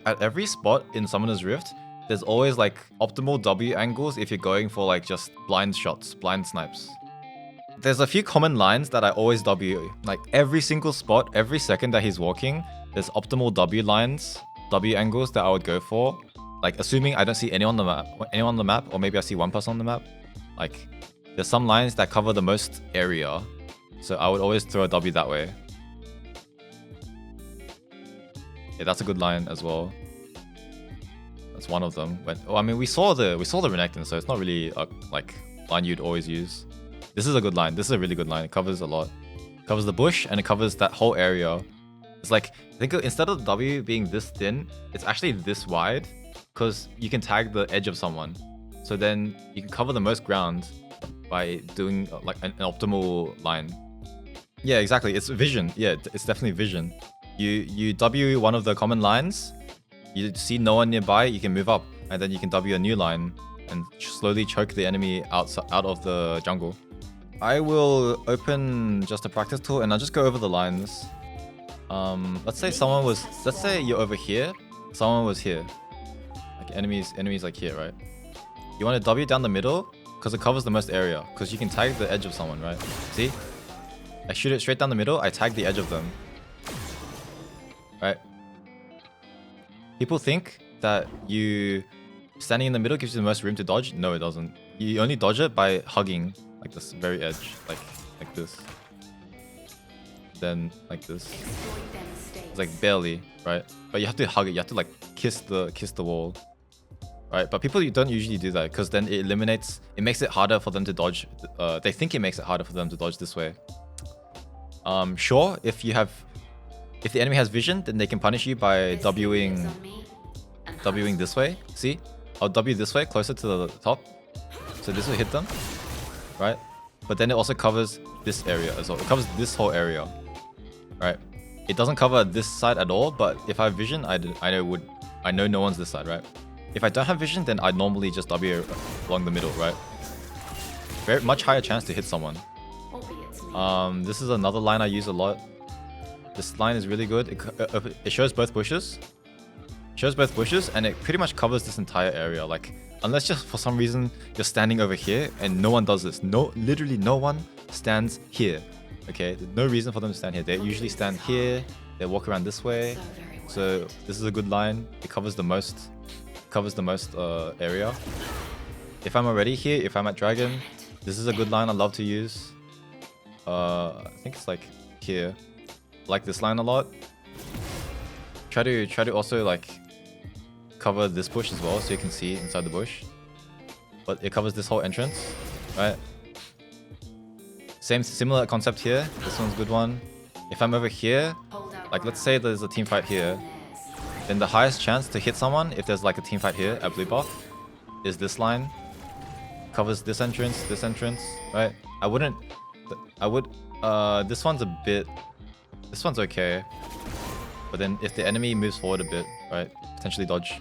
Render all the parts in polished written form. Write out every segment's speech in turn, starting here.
at every spot in Summoner's Rift, there's always like optimal W angles if you're going for like just blind shots, blind snipes. There's a few common lines that I always W. Like every single spot, every second that he's walking, there's optimal W lines, W angles that I would go for. Like assuming I don't see anyone on the map, or maybe I see one person on the map. Like there's some lines that cover the most area, so I would always throw a W that way. Yeah, that's a good line as well. That's one of them. But I mean, we saw the Renekton, so it's not really a like line you'd always use. This is a good line. This is a really good line. It covers a lot. It covers the bush and it covers that whole area. It's like, think of, instead of the W being this thin, it's actually this wide, because you can tag the edge of someone. So then you can cover the most ground by doing like an optimal line. Yeah, exactly. It's vision. Yeah, it's definitely vision. You W one of the common lines, you see no one nearby, you can move up, and then you can W a new line and slowly choke the enemy out of the jungle. I will open just a practice tool and I'll just go over the lines. Let's say you're over here, someone was here. Like enemies like here, right? You want to W down the middle because it covers the most area, because you can tag the edge of someone, right? See? I shoot it straight down the middle, I tag the edge of them. Right? People think that you standing in the middle gives you the most room to dodge. No, it doesn't. You only dodge it by hugging like this very edge, like this. Then like this. It's like barely, right? But you have to hug it. You have to like kiss the wall, right? But people don't usually do that, because then it makes it harder for them to dodge. They think it makes it harder for them to dodge this way. Sure, if the enemy has vision, then they can punish you by Wing this way. See? I'll W this way, closer to the top. So this will hit them, right? But then it also covers this area as well. It covers this whole area, right? It doesn't cover this side at all, but if I have vision, I know no one's this side, right? If I don't have vision, then I'd normally just W along the middle, right? Very much higher chance to hit someone. This is another line I use a lot. This line is really good. It shows both bushes. And it pretty much covers this entire area. Like, unless just for some reason you're standing over here and no one does this. Literally no one stands here. Okay, there's no reason for them to stand here. They usually stand here. They walk around this way. So this is a good line. It covers the most area. If I'm already here, if I'm at Dragon, this is a good line I love to use. I think it's like here. I like this line a lot. Try to also like cover this bush as well, so you can see inside the bush. But it covers this whole entrance, right? Similar concept here. This one's a good one. If I'm over here, like let's say there's a team fight here, then the highest chance to hit someone, if there's like a team fight here at blue buff, is this line. Covers this entrance, right? This one's okay. But then if the enemy moves forward a bit, right, potentially dodge.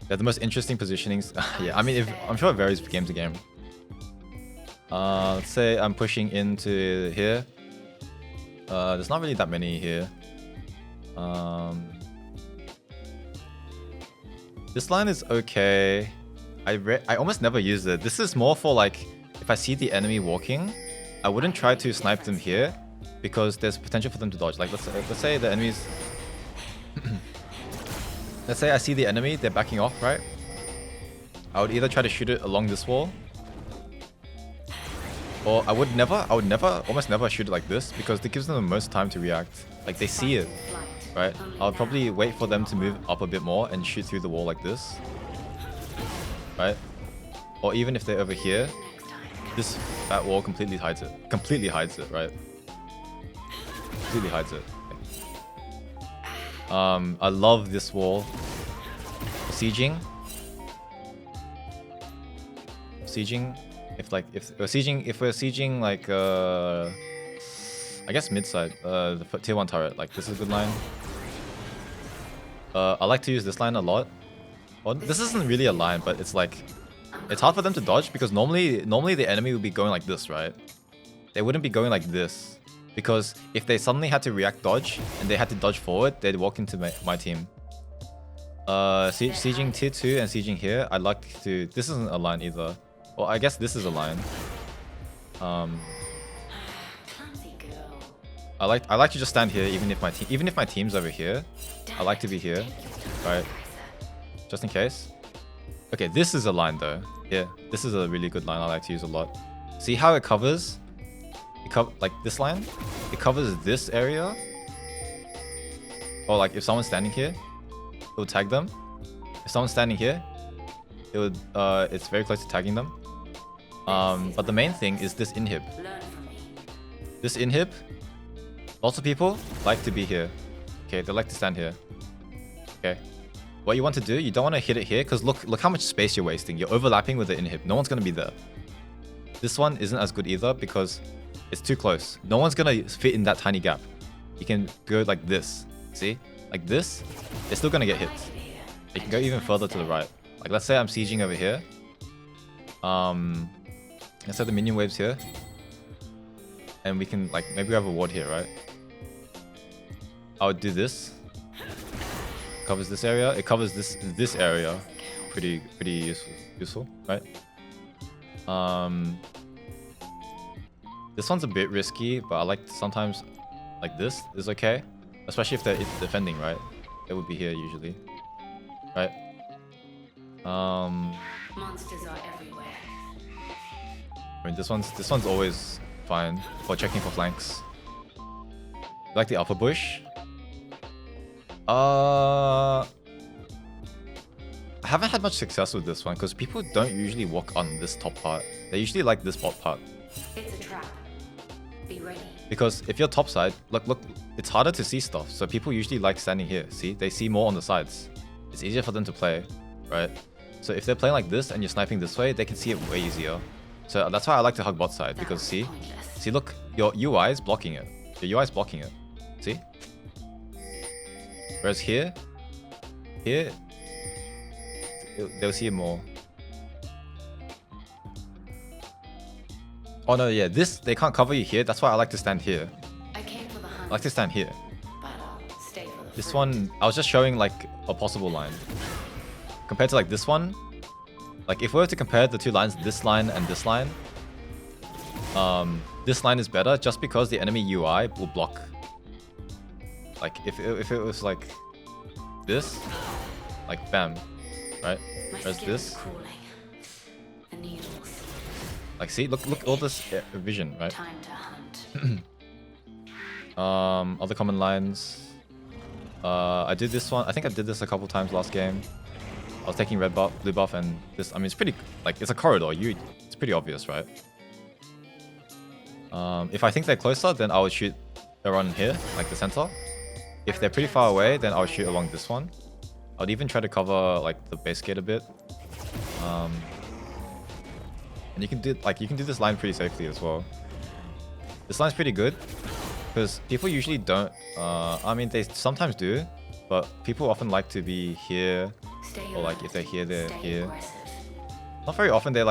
They're the most interesting positionings. Yeah, I mean, I'm sure it varies game to game. Let's say I'm pushing into here. There's not really that many here. This line is okay. I almost never use it. This is more for like, if I see the enemy walking, I wouldn't try to snipe them here, because there's potential for them to dodge. Like let's say the enemies let's say I see the enemy, they're backing off, right? I would either try to shoot it along this wall, or I would almost never shoot it like this, because it gives them the most time to react. Like they see it, right? I'll probably wait for them to move up a bit more and shoot through the wall like this, right? Or even if they're over here, this fat wall completely hides it, right? Completely hides it. I love this wall. Sieging. If we're sieging like I guess mid side, the tier 1 turret, like this is a good line. I like to use this line a lot. Well, this isn't really a line, but it's like, it's hard for them to dodge, because normally the enemy would be going like this, right? They wouldn't be going like this. Because if they suddenly had to react dodge and they had to dodge forward, they'd walk into my team. Sieging tier 2 and sieging here, I'd like to... This isn't a line either. Well, I guess this is a line. I like to just stand here even if my team's over here. I like to be here, right? Just in case. Okay, this is a line though. Yeah, this is a really good line I like to use a lot. See how it covers? Like this line? It covers this area. Or like if someone's standing here, it will tag them. If someone's standing here, it would it's very close to tagging them. But the main thing is this inhib. This inhib, lots of people like to be here. Okay, they like to stand here. Okay. What you want to do, you don't want to hit it here because look how much space you're wasting. You're overlapping with the inhib. No one's going to be there. This one isn't as good either because it's too close. No one's going to fit in that tiny gap. You can go like this. See? Like this, they're still going to get hit. You can go even further to the right. Like let's say I'm sieging over here. Let's say the minion wave's here. And we can like, maybe we have a ward here, right? I would do this. Covers this area. It covers this area. Pretty useful, right? This one's a bit risky, but I like sometimes like this is okay, especially if they're defending, right? It would be here usually, right? Monsters are everywhere. I mean, this one's always fine for checking for flanks. Like the alpha bush. I haven't had much success with this one because people don't usually walk on this top part. They usually like this bot part. It's a trap. Be ready. Because if you're topside, look, it's harder to see stuff. So people usually like standing here. See, they see more on the sides. It's easier for them to play, right? So if they're playing like this and you're sniping this way, they can see it way easier. So that's why I like to hug bot side because see, look, your UI is blocking it. Your UI is blocking it. See? Whereas here, they'll see it more. Oh no, yeah, they can't cover you here. That's why I like to stand here. I came for the hunt, I like to stand here. but I'll stay for the This fruit. one, I was just showing like a possible line. Compared to like this one, like if we were to compare the two lines, this line and this line is better just because the enemy UI will block. Like if it was like this, like bam, right? My Whereas skin this, is cooling. The needles. like see, look all this vision, right? Time to hunt. Other common lines. I did this one. I think I did this a couple times last game. I was taking red buff, blue buff, and this. I mean, it's pretty like it's a corridor. It's pretty obvious, right? If I think they're closer, then I would shoot around here, like the center. If they're pretty far away, then I would shoot along this one. I would even try to cover like the base gate a bit. And you can do this line pretty safely as well. This line's pretty good because people usually don't. I mean, they sometimes do, but people often like to be here, Stay or like if they're here, they're Stay here. aggressive. Not very often they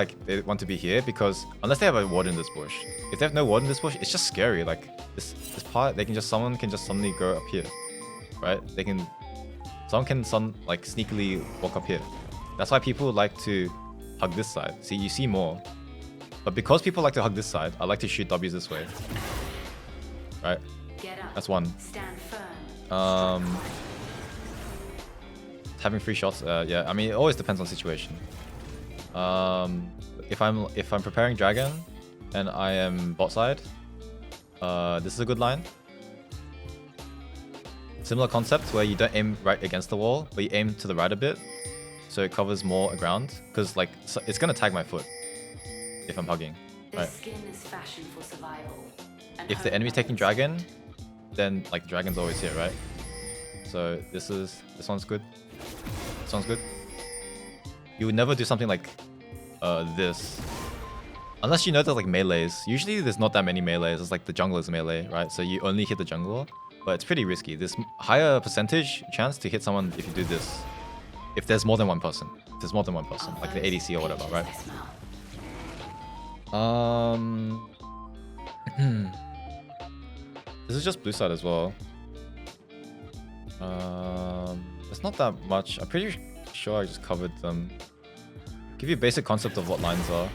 want to be here because unless they have a ward in this bush. If they have no ward in this bush, it's just scary. Like this part, someone can just suddenly go up here, right? Someone can like sneakily walk up here. That's why people like to hug this side. See, you see more. But because people like to hug this side, I like to shoot W's this way. Right? Get up. That's one. Stand firm. Having free shots, yeah. I mean, it always depends on situation. If I'm preparing dragon and I am bot side, this is a good line. Similar concept where you don't aim right against the wall, but you aim to the right a bit, so it covers more ground. Because like it's gonna tag my foot if I'm hugging, This right? skin is fashioned for survival. and If the home enemy's taking runs. dragon, then like the dragon's always here, right? So this one's good. This one's good. You would never do something like this. Unless you know there's like melees. Usually there's not that many melees. It's like the jungler's melee, right? So you only hit the jungler. But it's pretty risky. There's higher percentage chance to hit someone if you do this. If there's more than one person. If there's more than one person. Like the ADC or whatever, right? They smell. This is just blue side as well. It's not that much. I'm pretty sure I just covered them. Give you a basic concept of what lines are.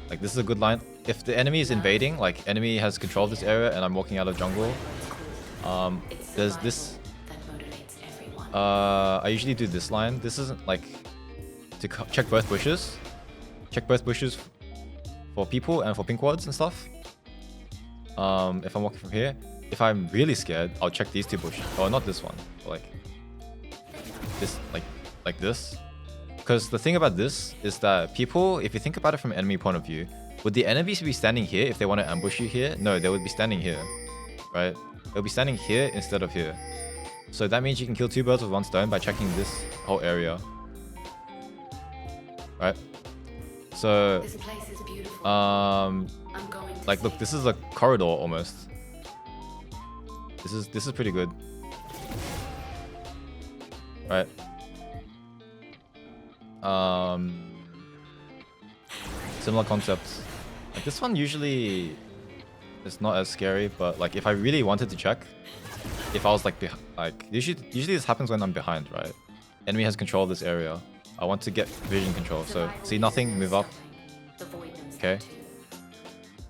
Like, this is a good line. If the enemy is invading, like enemy has control of this area and I'm walking out of jungle, there's this. I usually do this line. This isn't like to check both bushes. Check both bushes for people and for pink wards and stuff. If I'm walking from here, if I'm really scared, I'll check these two bushes. Oh, not this one. But like this, like this. Because the thing about this is that people, if you think about it from an enemy point of view, would the enemies be standing here if they want to ambush you here? No, they would be standing here, right? They'll be standing here instead of here. So that means you can kill two birds with one stone by checking this whole area, right? So, This place is beautiful. like, look, this is a corridor almost. This is pretty good, right? Similar concepts. Like, this one usually is not as scary, but like if I really wanted to check, if I was like usually this happens when I'm behind, right? Enemy has control of this area. I want to get vision control. So see nothing, move up. Okay.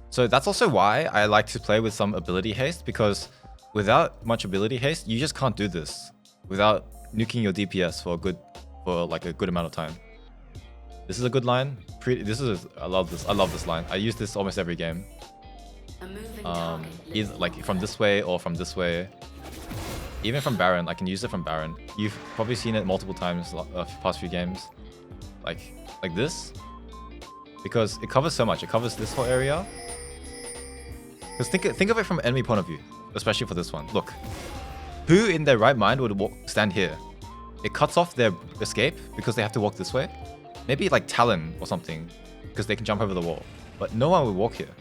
So that's also why I like to play with some ability haste, because without much ability haste, you just can't do this without nuking your DPS for like a good amount of time. This is a good line. I love this. I love this line. I use this almost every game. Either like from this way or from this way. Even from Baron, I can use it from Baron. You've probably seen it multiple times past few games. Like this. Because it covers so much. It covers this whole area. Because think of it from an enemy point of view. Especially for this one. Look. Who in their right mind would stand here? It cuts off their escape because they have to walk this way. Maybe like Talon or something. Because they can jump over the wall. But no one will walk here.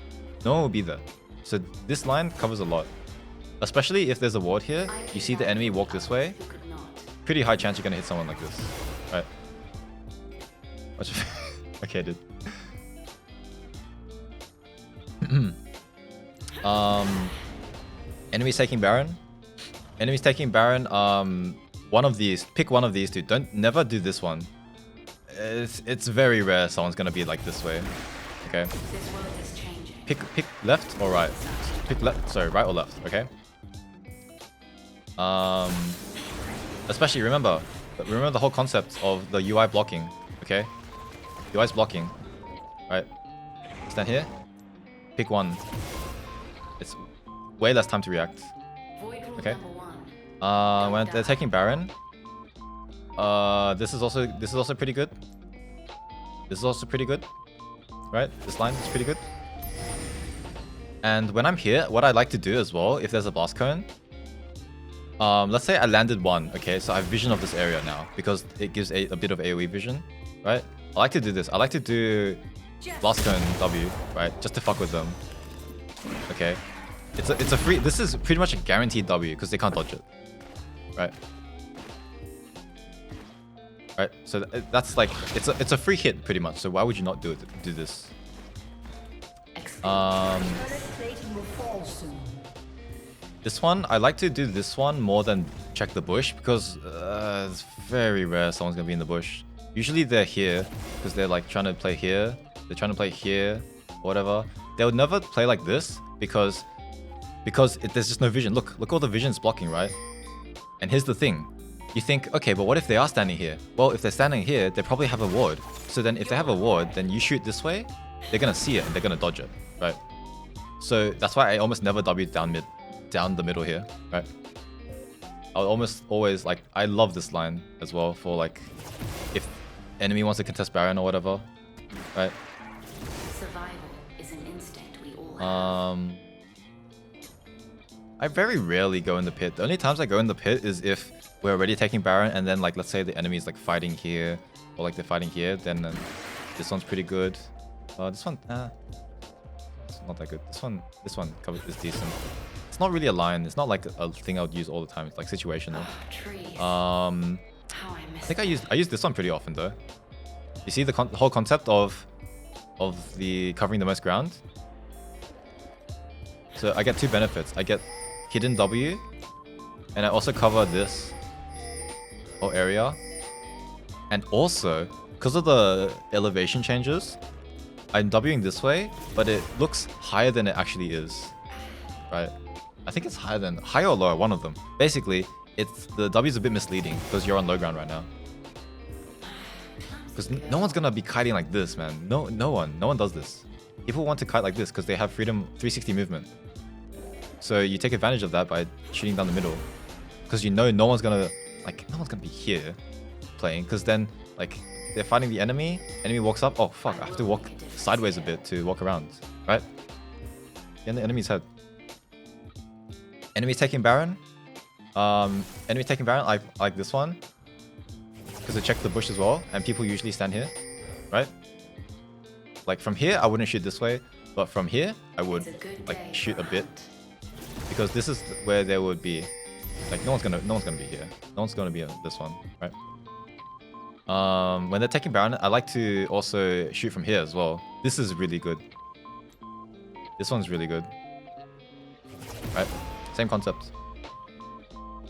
No one will be there. So this line covers a lot. Especially if there's a ward here, you see the enemy walk this way, pretty high chance you're gonna hit someone like this. Right. Okay, dude. Enemies taking Baron. Enemies taking Baron, one of these. Pick one of these two. Never do this one. It's very rare someone's gonna be like this way. Okay. Pick left or right. Pick left. Sorry, right or left. Okay. Especially remember the whole concept of the UI blocking. Okay. UI's blocking. Right. Stand here. Pick one. It's way less time to react. Okay. When they're taking Baron. This is also pretty good. This is also pretty good. Right? This line is pretty good. And when I'm here, what I like to do as well, if there's a blast cone, let's say I landed one, okay, so I have vision of this area now because it gives a bit of AoE vision, right? I like to do this. I like to do blast cone W, right, just to fuck with them. Okay, it's a free. This is pretty much a guaranteed W because they can't dodge it, right? Right. So that's like it's a free hit pretty much. So why would you not do this? This one, I like to do this one more than check the bush because it's very rare someone's gonna be in the bush. Usually they're here because they're like trying to play here. They're trying to play here, or whatever. They would never play like this because there's just no vision. Look all the vision's blocking, right? And here's the thing. You think, okay, but what if they are standing here? Well, if they're standing here, they probably have a ward. So then if they have a ward, then you shoot this way, they're gonna see it and they're gonna dodge it, right? So that's why I almost never W down the middle here, right? I'll almost always like, I love this line as well for like, if enemy wants to contest Baron or whatever, right? Survival is an instinct we all have. I very rarely go in the pit. The only times I go in the pit is if we're already taking Baron and then like, let's say the enemy is like fighting here or like they're fighting here, then this one's pretty good. This one, it's not that good. This one is decent. It's not really a line. It's not like a thing I would use all the time. It's like situational. I think I use this one pretty often though. You see the whole concept of the covering the most ground. So I get two benefits. I get hidden W, and I also cover this whole area. And also, because of the elevation changes, I'm Wing this way, but it looks higher than it actually is, right? I think it's higher or lower, one of them. Basically, the W is a bit misleading because you're on low ground right now. Because no one's gonna be kiting like this, man. No one does this. People want to kite like this because they have freedom 360 movement. So you take advantage of that by shooting down the middle, because you know no one's gonna be here playing, because then like they're fighting the enemy walks up, oh fuck, I have to walk sideways a bit to walk around, right? In the enemy's head. Enemy taking Baron. Enemy taking Baron, I like this one, because they check the bush as well, and people usually stand here, right? Like from here, I wouldn't shoot this way, but from here, I would like shoot a bit, because this is where there would be, like no one's gonna be here. No one's gonna be on this one, right? When they're taking Baron, I like to also shoot from here as well. This is really good. This one's really good, right? Same concept.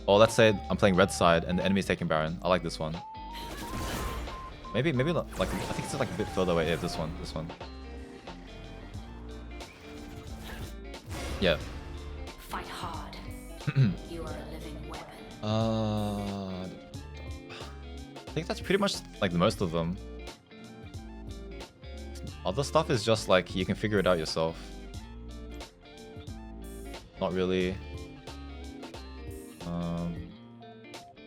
Or let's say I'm playing red side and the enemy's taking Baron. I like this one. Maybe not, like I think it's like a bit further away. Yeah, this one. Yeah. Fight hard. You are a living weapon. I think that's pretty much like most of them. Other stuff is just like you can figure it out yourself. Not really.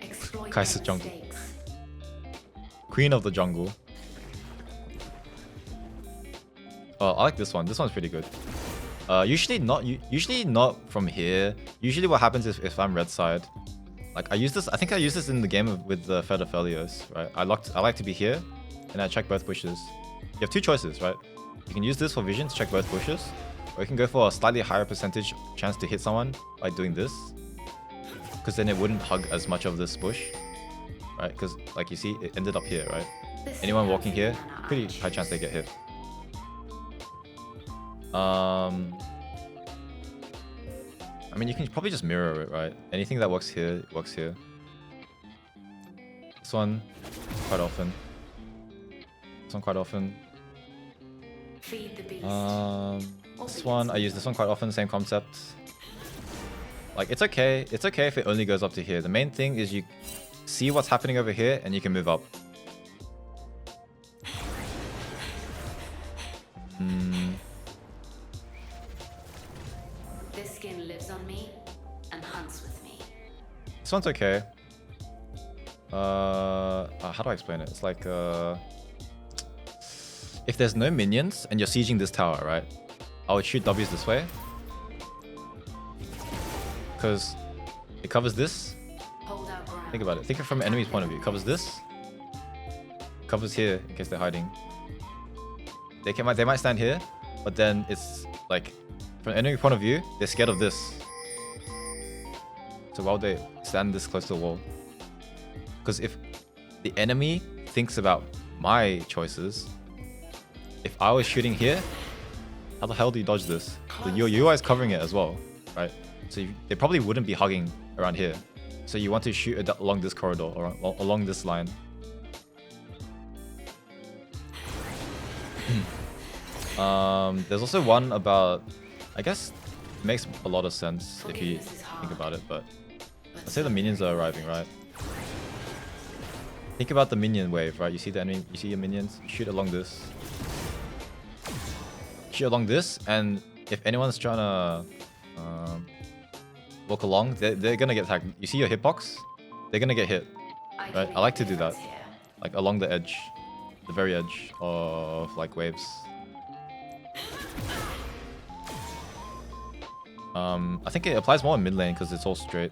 Exploit Kai'Sa their jungle. mistakes. Queen of the jungle. I like this one. This one's pretty good. Usually not from here. Usually what happens is if I'm red side, like I think I used this in the game with the Fedefelios, right? I like to be here, and I check both bushes. You have two choices, right? You can use this for vision to check both bushes, or you can go for a slightly higher percentage chance to hit someone by doing this, because then it wouldn't hug as much of this bush, right? Because like you see, it ended up here, right? Anyone walking here, pretty high chance they get hit. I mean, you can probably just mirror it, right? Anything that works here, works here. This one, quite often. This one quite often. Feed the beast. This one, I use this one quite often, same concept. Like, it's okay if it only goes up to here. The main thing is you see what's happening over here and you can move up. This skin lives on me and hunts with me. This one's okay. How do I explain it? It's like, if there's no minions and you're sieging this tower, right? I would shoot W's this way, because it covers this. Hold our ground. Think about it. Think of it from an enemy's point of view. It covers this. Covers here in case they're hiding. They might stand here, but then it's like from an enemy point of view, they're scared of this. So why would they stand this close to the wall? Because if the enemy thinks about my choices, if I was shooting here, how the hell do you dodge this? Your UI is covering it as well, right? So they probably wouldn't be hugging around here. So you want to shoot along this corridor or along this line. There's also one about, I guess it makes a lot of sense if you think about it, but let's say the minions are arriving, right? Think about the minion wave, right? You see the enemy, you see your minions, shoot along this. Shoot along this, and if anyone's trying to walk along, they're gonna get attacked. You see your hitbox? They're gonna get hit, right? I like to do that, like along the edge, the very edge of like waves. I think it applies more in mid lane because it's all straight.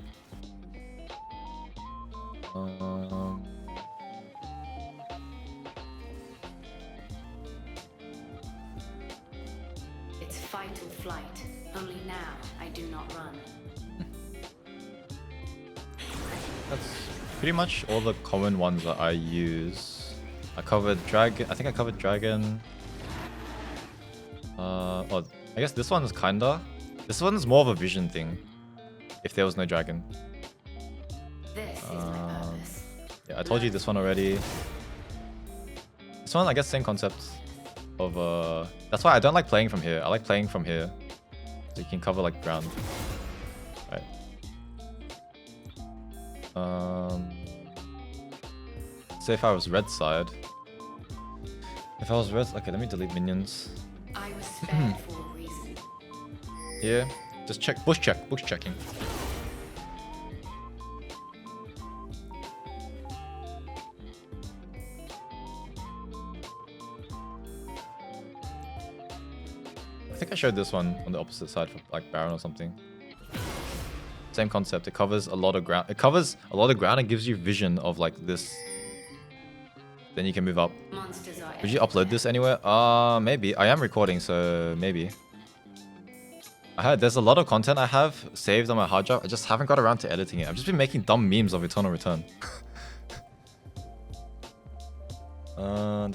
It's fight or flight. Only now I do not run. That's pretty much all the common ones that I use. I covered dragon. I think I covered dragon. Oh, I guess this one's kinda. This one's more of a vision thing. if there was no dragon. This is my purpose. Yeah, I told you this one already. This one, I guess, same concept of that's why I don't like playing from here. I like playing from here, so you can cover like ground. Right. Say if I was red side. If I was red, okay, let me delete minions. I was spared for a reason. Here, just check bush checking. I think I showed this one on the opposite side for like Baron or something. Same concept. It covers a lot of ground. It covers a lot of ground and gives you vision of like this. Then you can move up. Monsters are Would you upload this anywhere? Maybe. I am recording, so maybe. There's a lot of content I have saved on my hard drive. I just haven't got around to editing it. I've just been making dumb memes of Eternal Return. I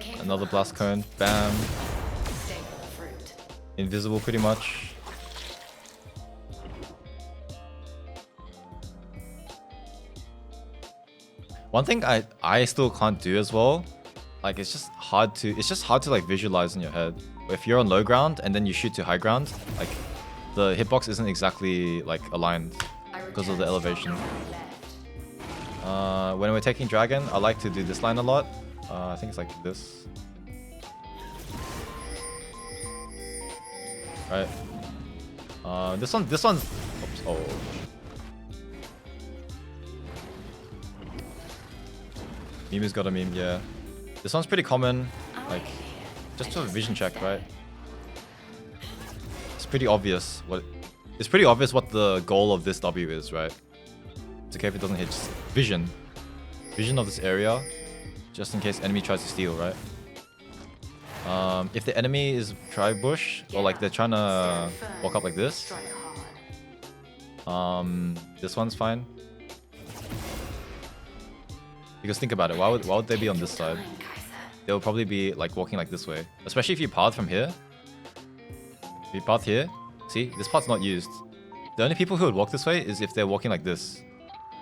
came Another for blast hunt. cone. Bam. Stay for the fruit. Invisible pretty much. One thing I still can't do as well, like it's just hard to like visualize in your head. If you're on low ground and then you shoot to high ground, like the hitbox isn't exactly like aligned because of the elevation. When we're taking dragon, I like to do this line a lot. I think it's like this. Right. This one's. Oops, oh. Mimu's got a meme, yeah. This one's pretty common. Like, just to a vision check, right? It's pretty obvious what. It's pretty obvious what the goal of this W is, right? It's okay if it doesn't hit. Just vision. Vision of this area, just in case enemy tries to steal, right? If the enemy is tri-bush, or like they're trying to walk up like this, Strike hard. this one's fine. Because think about it, why would they be on this side? They'll probably be like walking like this way. Especially if you path from here. If you path here, see, this part's not used. The only people who would walk this way is if they're walking like this.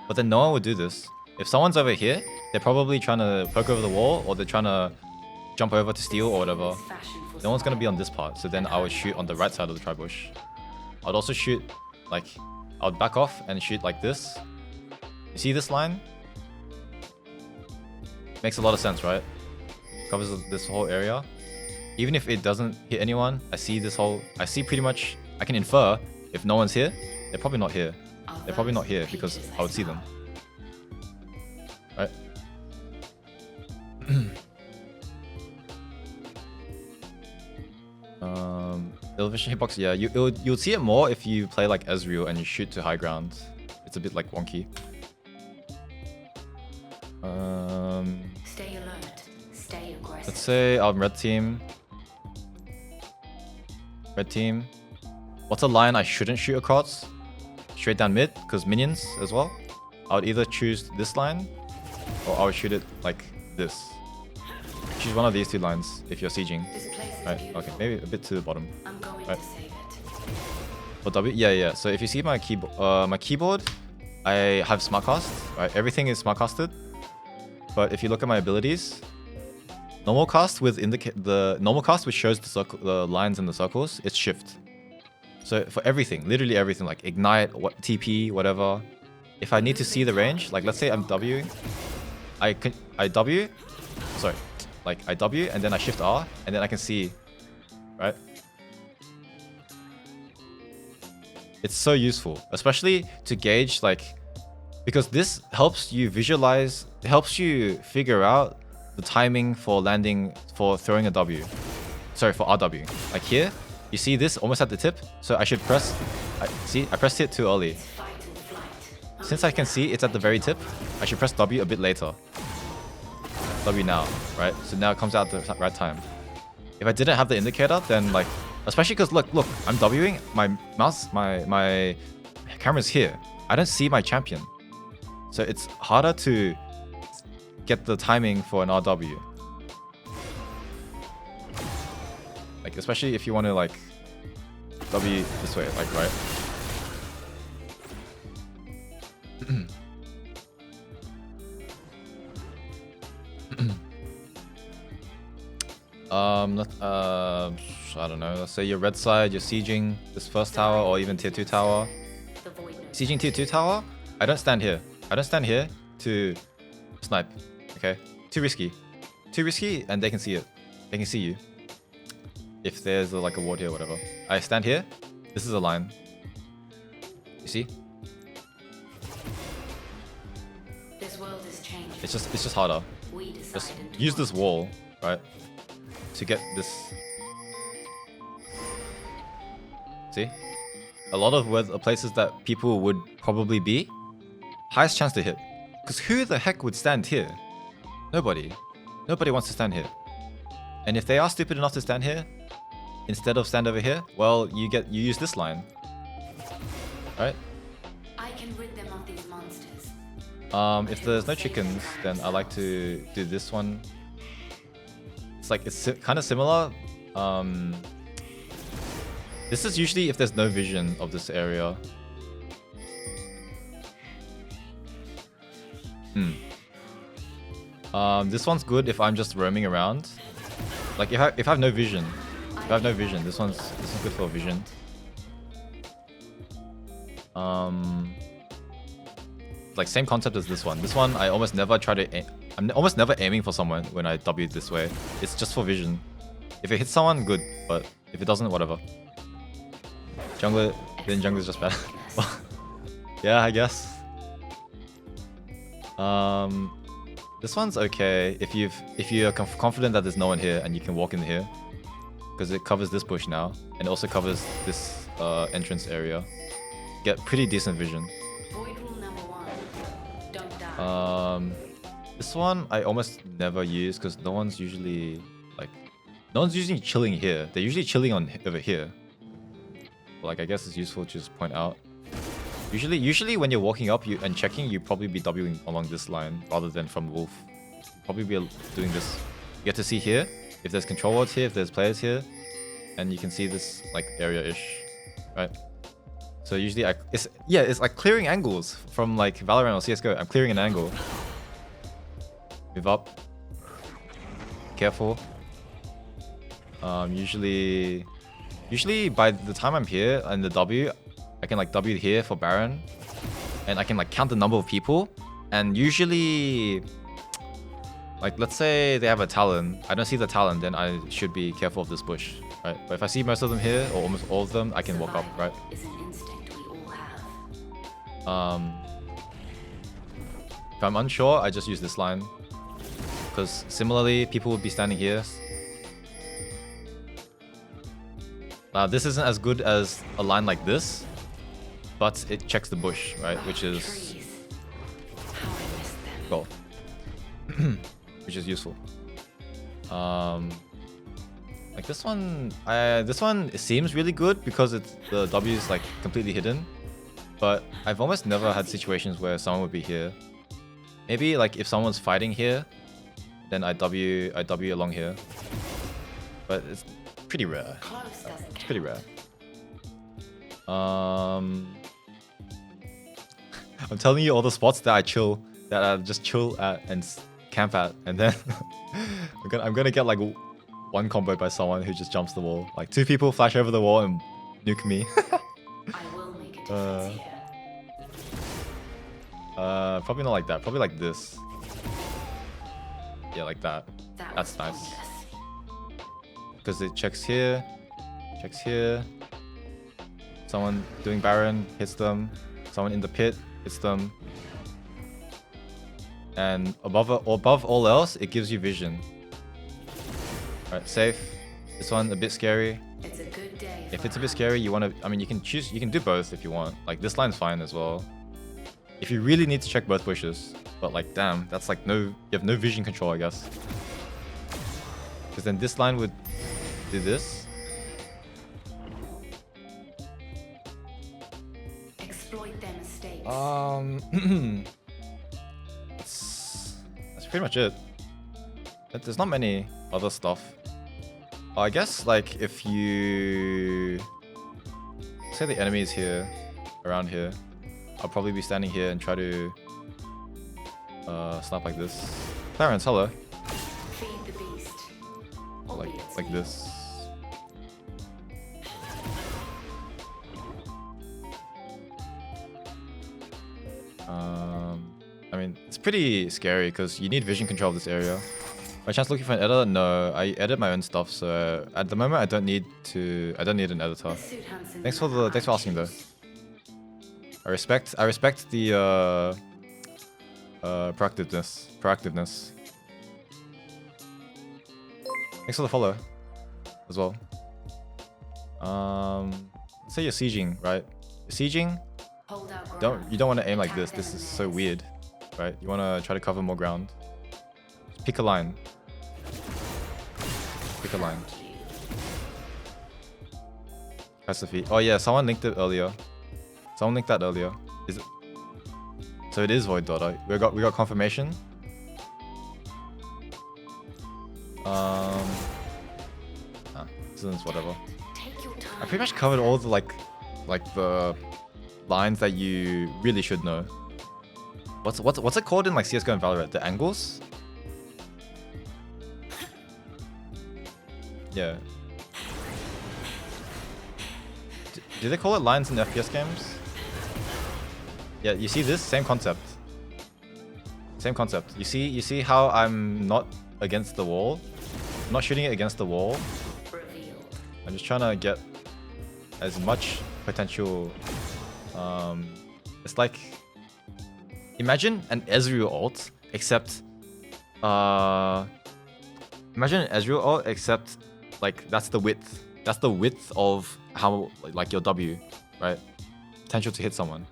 But then no one would do this. If someone's over here, they're probably trying to poke over the wall, or they're trying to jump over to steal or whatever. No one's gonna be on this part, so then I would shoot on the right side of the tri-bush. I'd also shoot, like, I would back off and shoot like this. You see this line? Makes a lot of sense, right? Covers this whole area. Even if it doesn't hit anyone, I see pretty much, I can infer if no one's here, they're probably not here. They're probably not here because I would see them. Right? Elevation hitbox, yeah, you'll see it more if you play like Ezreal and you shoot to high ground. It's a bit like wonky. Stay alert. Stay aggressive. Let's say I'm red team. Red team. What's a line I shouldn't shoot across? Straight down mid, because minions as well. I would either choose this line, or I would shoot it like this. Choose one of these two lines if you're sieging. This place is Right, beautiful. okay, maybe a bit to the bottom. I'm going Right. to save it. For W, yeah. So if you see my keyboard, I have smartcast. Right, everything is smartcasted. But if you look at my abilities, normal cast with the normal cast which shows the lines and the circles, it's shift. So for everything, literally everything, like ignite, TP, whatever. If I need to see the range, like let's say I'm W, I W and then I shift R and then I can see, right? It's so useful, especially to gauge like, because this helps you visualize, it helps you figure out the timing for landing, for throwing a W. Sorry, for RW. Like here, you see this almost at the tip, so I should press, I pressed it too early. Fight and flight. Since I can see it's at the very tip, I should press W a bit later. W now, right? So now it comes out at the right time. If I didn't have the indicator, then like, especially because look, I'm Wing, my mouse, my camera's here. I don't see my champion. So it's harder to get the timing for an RW. Like, especially if you want to like W this way, like right. I don't know. Let's say you're red side, you're sieging this first tower or even tier 2 tower. The void knows. Sieging tier 2 tower, I don't stand here. I don't stand here to snipe. Okay? Too risky. Too risky, and they can see it. They can see you. If there's like a ward here or whatever. I stand here. This is a line. You see? This world is changing. It's just harder. We decide Just into use what. this wall, right? To get this. See? A lot of where the places that people would probably be, highest chance to hit. Because who the heck would stand here? Nobody. Nobody wants to stand here. And if they are stupid enough to stand here, instead of stand over here, well, you use this line. Right? I can rid them of these monsters. If there's no chickens, then I like to do this one. It's like, it's kind of similar. This is usually if there's no vision of this area. This one's good if I'm just roaming around. Like if I have no vision. If I have no vision, this one's good for vision. Like same concept as this one. This one I almost never try to aim. I'm almost never aiming for someone when I W this way. It's just for vision. If it hits someone, good. But if it doesn't, whatever. Jungler, then jungler's just bad. Yeah, I guess. This one's okay if you're confident that there's no one here and you can walk in here, because it covers this bush now and also covers this entrance area. Get pretty decent vision. Void rule number 1. Don't die. This one I almost never use because no one's usually chilling here. They're usually chilling over here. But like I guess it's useful to just point out. Usually when you're walking up and checking, you probably be Wing along this line rather than from Wolf. Probably be doing this. You get to see here if there's control wards here, if there's players here, and you can see this like area-ish, right? So usually it's like clearing angles from like Valorant or CS:GO. I'm clearing an angle. Move up. Careful. Usually by the time I'm here and the W, I can like W here for Baron, and I can like count the number of people, and usually like let's say they have a Talon, I don't see the Talon, then I should be careful of this bush, right? But if I see most of them here or almost all of them, I can walk up, right? Is an instinct we all have. If I'm unsure, I just use this line, because similarly people would be standing here. Now this isn't as good as a line like this, but it checks the bush, right? Which is Trees. How I miss them. goal. Which is useful. Like this one, it seems really good because the W is like completely hidden, but I've almost never had situations where someone would be here. Maybe like if someone's fighting here, then I W along here, but it's pretty rare. Close doesn't It's pretty rare. I'm telling you all the spots that I just chill at and camp at, and then I'm gonna get like one combo by someone who just jumps the wall. Like 2 people flash over the wall and nuke me. I will make a difference here. Probably not like that. Probably like this. Yeah, like that. That's was nice. pointless. Because it checks here, checks here. Someone doing Baron hits them. Someone in the pit hits them. And above all else, it gives you vision. Alright, safe. This one a bit scary. It's a good day. If for it's a bit us. scary, you can do both if you want. Like this line's fine as well. If you really need to check both bushes, but like damn, that's like you have no vision control, I guess. Because then this line would do this. Exploit their mistakes. That's pretty much it. There's not many other stuff. I guess like if you say the enemy is here, around here. I'll probably be standing here and try to snap like this. Clarence, hello. Feed the beast. Like Albeit like this. I mean, it's pretty scary because you need vision control of this area. By chance looking for an editor? No, I edit my own stuff, so at the moment I don't need an editor. The suit hunts in Thanks for asking though. I respect the proactiveness. Thanks for the follow as well. Say you're sieging, right? You're sieging. Hold our ground. You don't want to aim like this. This is so weird, right? You want to try to cover more ground. Just pick a line. Pick a line. Press the feet. Oh yeah, someone linked it earlier. Someone linked that earlier. Is it? So it is Void Daughter. We got confirmation. This is whatever. Take your time. I pretty much covered all the like the lines that you really should know. What's it called in like CS:GO and Valorant? The angles? Yeah. Do they call it lines in FPS games? Yeah, you see this? Same concept. Same concept. You see how I'm not against the wall? I'm not shooting it against the wall. Revealed. I'm just trying to get as much potential. It's like, imagine an Ezreal ult, except imagine an Ezreal ult, except like that's the width. That's the width of how like your W, right? Potential to hit someone.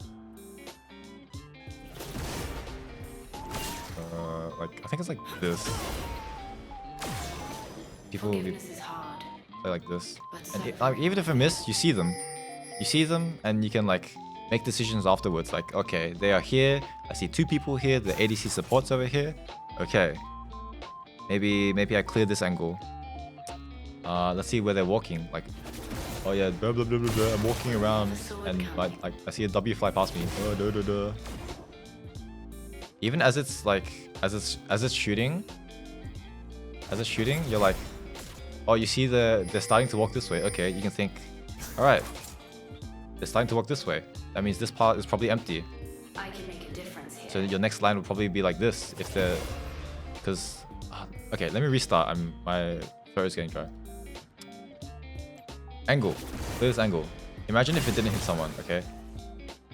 Like I think it's like this. People will Forgiveness is hard. play like this, But and so like even if I miss, you see them. You see them, and you can like make decisions afterwards. Like, okay, they are here. I see two people here. The ADC support's over here. Okay, maybe I clear this angle. Let's see where they're walking. Like, oh yeah, blah blah blah blah blah. I'm walking around, and like I see a W fly past me. Duh, duh, duh. Even as it's like as it's shooting, you're like, oh, you see they're starting to walk this way. Okay, you can think, all right, they're starting to walk this way. That means this part is probably empty. I can make a difference here. So your next line will probably be like this if they're, because, okay, let me restart. My throat is getting dry. Angle, clear this angle. Imagine if it didn't hit someone. Okay,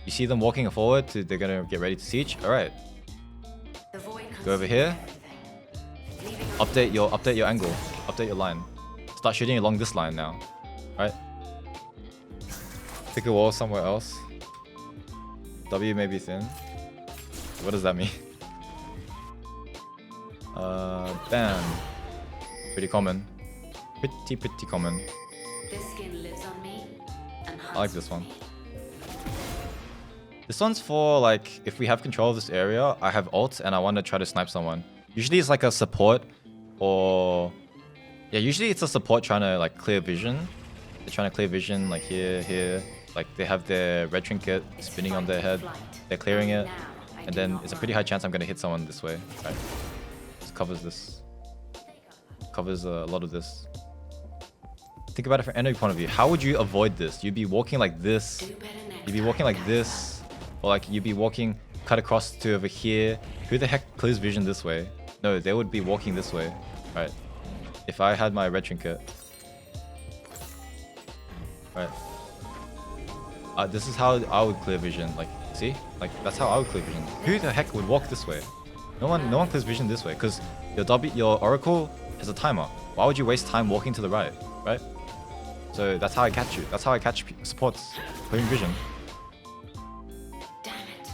you see them walking forward they're gonna get ready to siege. All right, The void go over here. Update your angle. Update your line. Start shooting along this line now. Right? Pick a wall somewhere else. W may be thin. What does that mean? Bam. Pretty common. Pretty common. This skin lives on me and I like hunts this with one. me. This one's for like if we have control of this area, I have ult and I want to try to snipe someone. Usually it's like a support or yeah, usually it's a support trying to like clear vision. They're trying to clear vision like here. Like they have their red trinket spinning on their head. They're clearing it. And then it's a pretty high chance I'm gonna hit someone this way. Right? This covers this. Covers a lot of this. Think about it from enemy point of view. How would you avoid this? You'd be walking like this. Do better next You'd be walking like this. Or like you'd be walking cut across to over here. Who the heck clears vision this way? No, they would be walking this way. Right. If I had my red trinket. Right. This is how I would clear vision. Like, see? Like that's how I would clear vision. Who the heck would walk this way? No one clears vision this way because your Oracle has a timer. Why would you waste time walking to the right? Right? So that's how I catch you. That's how I catch supports clearing vision. Damn it.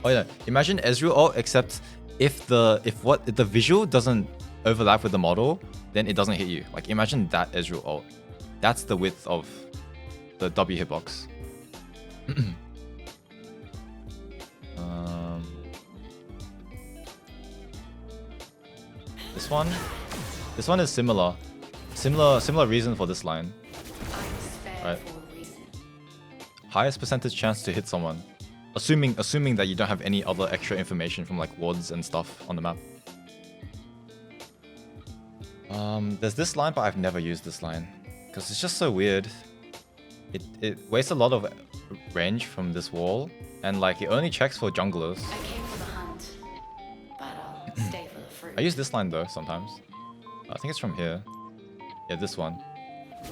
Oh yeah, imagine Ezreal ult, except if the visual doesn't overlap with the model, then it doesn't hit you. Like imagine that Ezreal ult. That's the width of the W hitbox. This one is similar reason for this line. I was spared Right. for a reason. highest percentage chance to hit someone. Assuming that you don't have any other extra information from like wards and stuff on the map. There's this line, but I've never used this line because it's just so weird. It wastes a lot of range from this wall, and like it only checks for junglers. I came for the hunt, but I'll stay for the fruit. I use this line though sometimes. I think it's from here. Yeah, this one.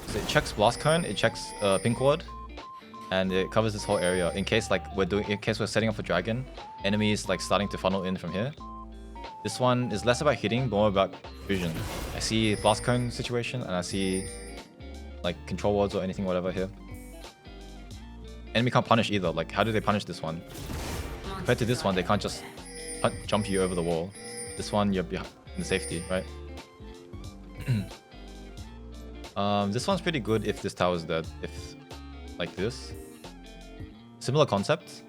So it checks blast cone, it checks pink ward, and it covers this whole area in case like in case we're setting up for dragon, enemies like starting to funnel in from here. This one is less about hitting, more about vision. I see blast cone situation, and I see like control wards or anything whatever here. Enemy can't punish either. Like, how do they punish this one? Compared to this one, they can't just jump you over the wall. This one, you're behind in the safety, right? This one's pretty good if this tower's dead. If like this. Similar concept.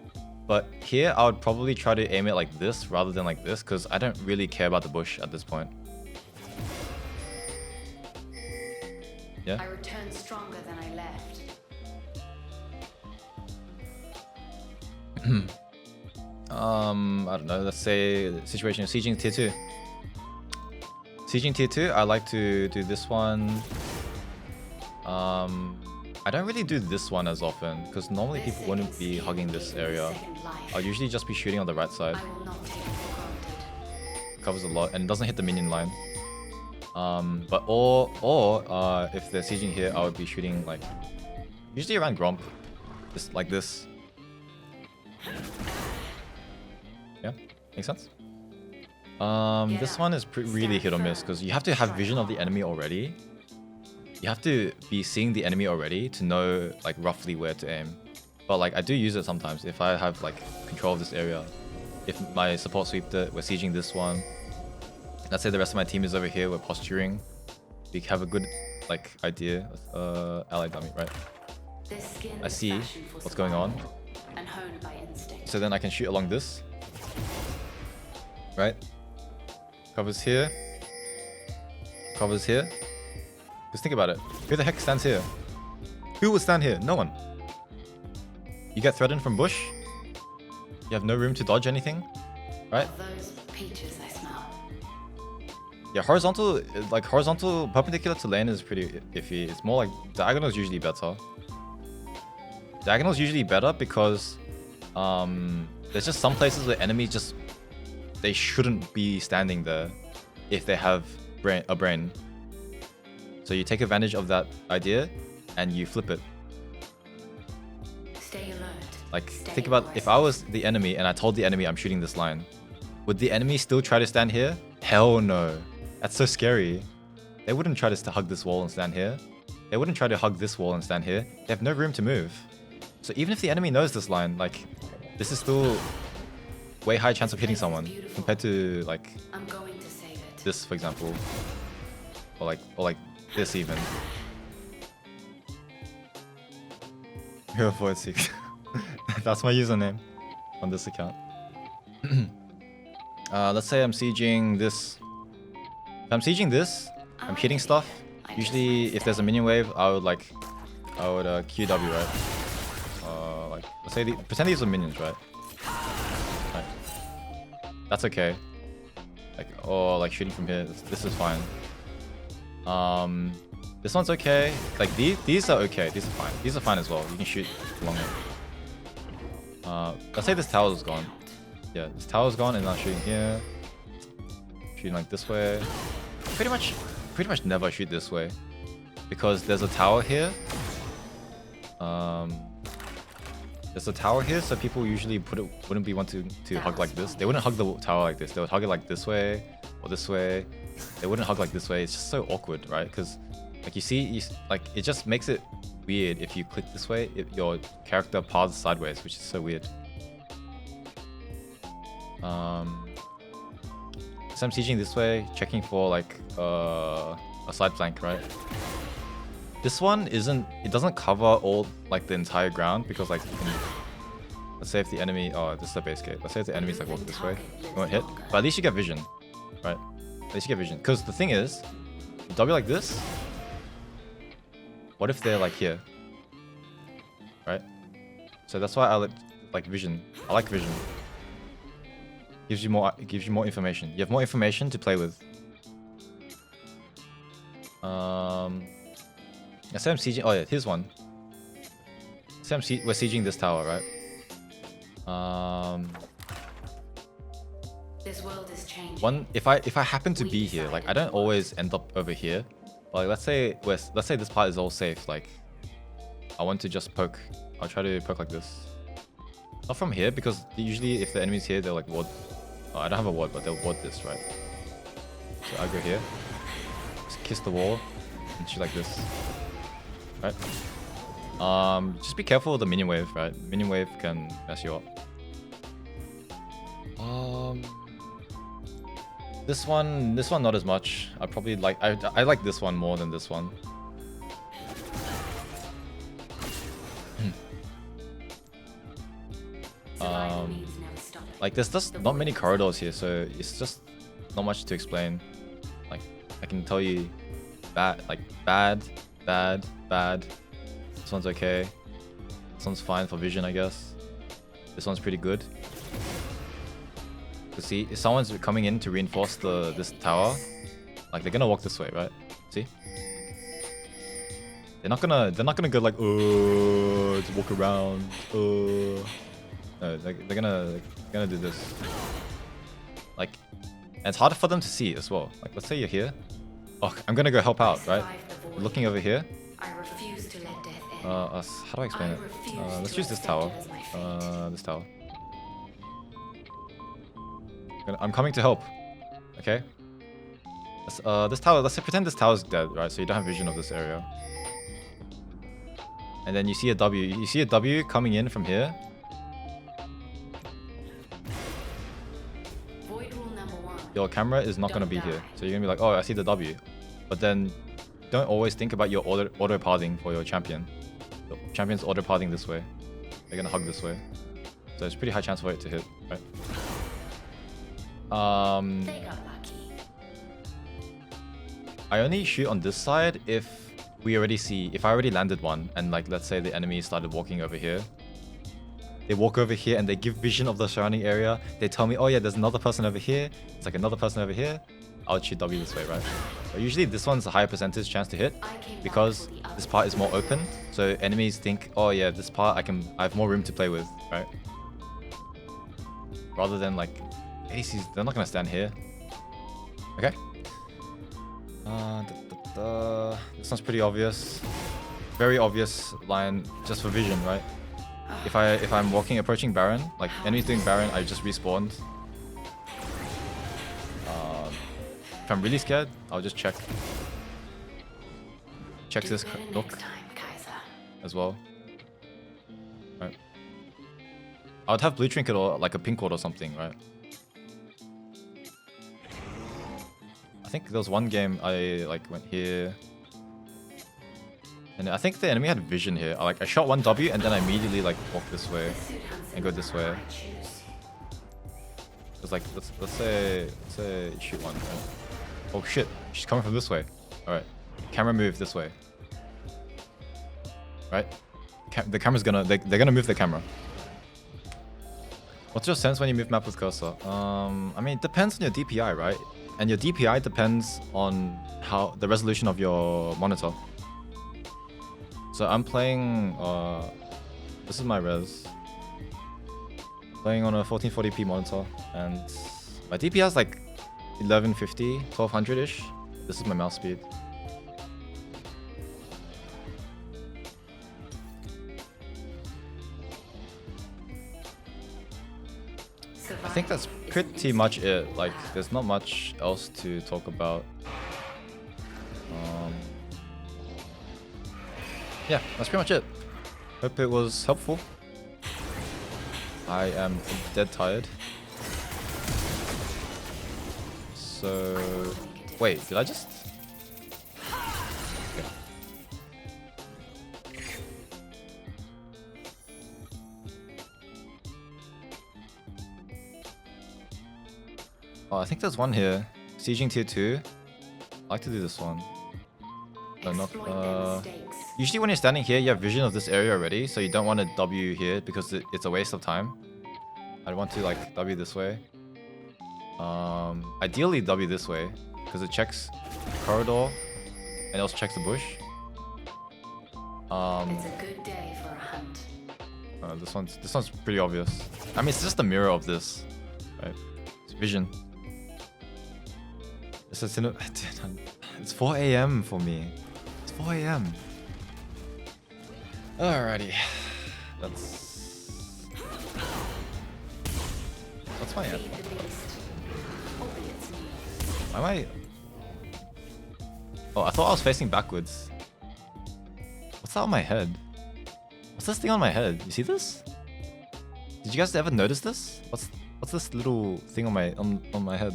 But here, I would probably try to aim it like this rather than like this, because I don't really care about the bush at this point. Yeah? I returned stronger than I left. I don't know, let's say the situation of sieging tier 2. Sieging tier 2, I like to do this one. I don't really do this one as often, because normally people wouldn't be hugging this area. I'll usually just be shooting on the right side. I will not take it for granted. Covers a lot, and it doesn't hit the minion line. But if they're sieging here, I would be shooting like usually around Gromp, just like this. Yeah, makes sense. This one is really hit or miss because you have to have vision of the enemy already. You have to be seeing the enemy already to know like roughly where to aim. But like I do use it sometimes if I have like control of this area. If my support sweeped it, we're sieging this one. Let's say the rest of my team is over here, we're posturing. We have a good like idea. Allied dummy, right? This skin I is see fashioned for what's going on. survival and honed by instinct. So then I can shoot along this. Right? Covers here. Covers here. Just think about it. Who the heck stands here? Who would stand here? No one. You get threatened from bush. You have no room to dodge anything. Right? Those peaches I smell. Yeah, horizontal perpendicular to lane is pretty iffy. It's more like diagonal is usually better. Diagonal is usually better because there's just some places where enemies they shouldn't be standing there if they have a brain. So you take advantage of that idea and you flip it. Stay alert. Like, Stay think about if I was aggressive. the enemy and I told the enemy I'm shooting this line. Would the enemy still try to stand here? Hell no. That's so scary. They wouldn't try to hug this wall and stand here. They wouldn't try to hug this wall and stand here. They have no room to move. So even if the enemy knows this line, like, this is still way higher chance of hitting someone compared to like I'm going to save it. this, for example, or like this even. Hero Void 6. That's my username on this account. Let's say I'm sieging this. If I'm sieging this, I'm hitting stuff. Usually, if there's a minion wave, I would QW, right? Like, let's say pretend these are minions, right? Right. That's okay. Like, or like shooting from here. This is fine. This one's okay. Like these are okay. These are fine. These are fine as well. You can shoot along it. Let's say this tower is gone. Yeah, this tower is gone, and I'm shooting here. Shooting like this way. Pretty much never shoot this way because there's a tower here. There's a tower here, so people usually wouldn't be wanting to hug like this. They wouldn't hug the tower like this. They would hug it like this way or this way. They wouldn't hug like this way. It's just so awkward, right? Because like like it just makes it weird if you click this way. Your character paths sideways, which is so weird. So I'm sieging this way, checking for like a side flank, right? This one it doesn't cover all like the entire ground because like let's say if the enemy, this is a base gate. Let's say if the enemy's like walking this way, you won't hit. But at least you get vision, right? At least you get vision. Because the thing is, W like this. What if they're like here, right? So that's why I like vision. I like vision. Gives you more information. You have more information to play with. I say I'm sieging. Oh yeah, here's one. Say we're sieging this tower, right? This world is changing. If I happen to be here, like I don't always end up over here. But like, let's say this part is all safe. Like I want to just poke. I'll try to poke like this. Not from here because usually if the enemy's here, they'll like ward. Oh, I don't have a ward, but they'll ward this, right? So I go here, just kiss the wall, and shoot like this, right? Just be careful with the minion wave, right? Minion wave can mess you up. This one not as much. I probably like I like this one more than this one. Survival means never stopping. Like there's just not many corridors here, so it's just not much to explain. Like I can tell you bad. This one's okay. This one's fine for vision, I guess. This one's pretty good. You see, if someone's coming in to reinforce this tower, like they're gonna walk this way, right? See? They're not gonna go like to walk around. No, they're gonna do this. Like, and it's harder for them to see as well. Like, let's say you're here. Oh, I'm gonna go help out, right? You're looking over here. I refuse to let death end. How do I explain it? Let's use this tower. This tower. I'm coming to help. Okay. This tower. Let's say pretend this tower is dead, right? So you don't have vision of this area. And then you see a W. You see a W coming in from here. Void rule number 1. Your camera is not gonna be here, so you're gonna be like, oh, I see the W, but then don't always think about your auto pathing for your champion. The champion's auto pathing this way. They're gonna hug this way, so it's pretty high chance for it to hit, right? They got lucky. I only shoot on this side if I already landed one, and like let's say the enemy started walking over here. They walk over here and they give vision of the surrounding area. They tell me, oh yeah, there's another person over here. It's like another person over here. I'll shoot W this way, right? But usually this one's a higher percentage chance to hit because this part is more open. So enemies think, oh yeah, this part I have more room to play with, right? Rather than like, ACs, they're not gonna stand here. Okay. This one's pretty obvious. Very obvious line just for vision, right? If I'm approaching Baron, like enemies doing Baron, I just respawned. If I'm really scared, I'll just check this nook as well. Right. I would have blue trinket or like a pink ward or something, right? I think there was one game I like went here. And I think the enemy had vision here. I shot one W and then I immediately like walked this way and go this way. It's like let's say you shoot one. Right? Oh shit, she's coming from this way. All right, camera move this way. Right, the camera's they're gonna move the camera. What's your sense when you move map with cursor? I mean, it depends on your DPI, right? And your DPI depends on how the resolution of your monitor. So I'm playing, this is my res. Playing on a 1440p monitor, and my DPI is like 1150, 1200-ish. This is my mouse speed. I think that's pretty much it. Like, there's not much else to talk about. Yeah, that's pretty much it. Hope it was helpful. I am dead tired. So, wait, did I just? Okay. Oh, I think there's one here. Sieging tier 2. I like to do this one. No, not, Usually when you're standing here, you have vision of this area already, so you don't want to W here because it's a waste of time. I'd want to like W this way. Ideally W this way because it checks corridor and also checks the bush. It's a good day for a hunt. This one's pretty obvious. I mean, it's just a mirror of this, right? It's vision. It's 4 a.m. for me. It's 4 a.m. Alrighty, that's my end. Feed the beast. Opiates me. Why am I? Oh, I thought I was facing backwards. What's that on my head? What's this thing on my head? You see this? Did you guys ever notice this? What's this little thing on my head?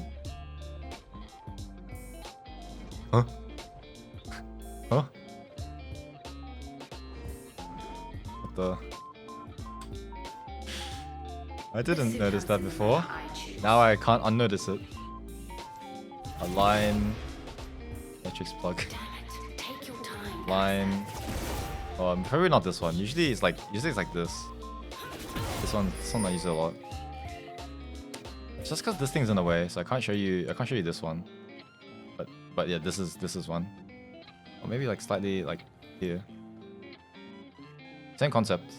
Huh? Huh? What the? I didn't notice that before. Now I can't unnotice it. A line. Matrix plug. Damn it. Take your time. Line. Oh, probably not this one. Usually it's like this. This one I use it a lot. It's just because this thing's in the way, so I can't show you this one. But yeah, this is one. Or maybe like slightly like here. Same concept.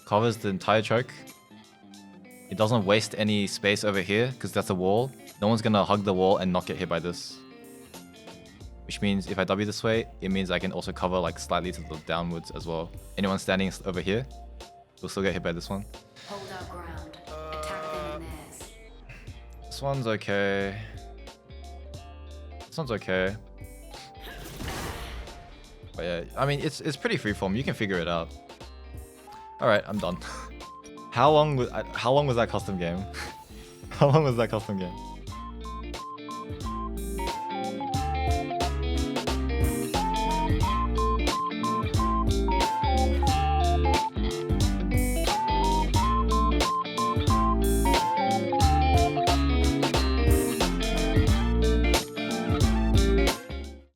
Covers the entire choke. It doesn't waste any space over here because that's a wall. No one's gonna hug the wall and not get hit by this. Which means if I W this way, it means I can also cover like slightly to the downwards as well. Anyone standing over here will still get hit by this one. Hold our ground. Attack them in theirs. This one's okay. This one's okay. But yeah, I mean it's pretty freeform. You can figure it out. All right, I'm done. How long was that custom game? How long was that custom game?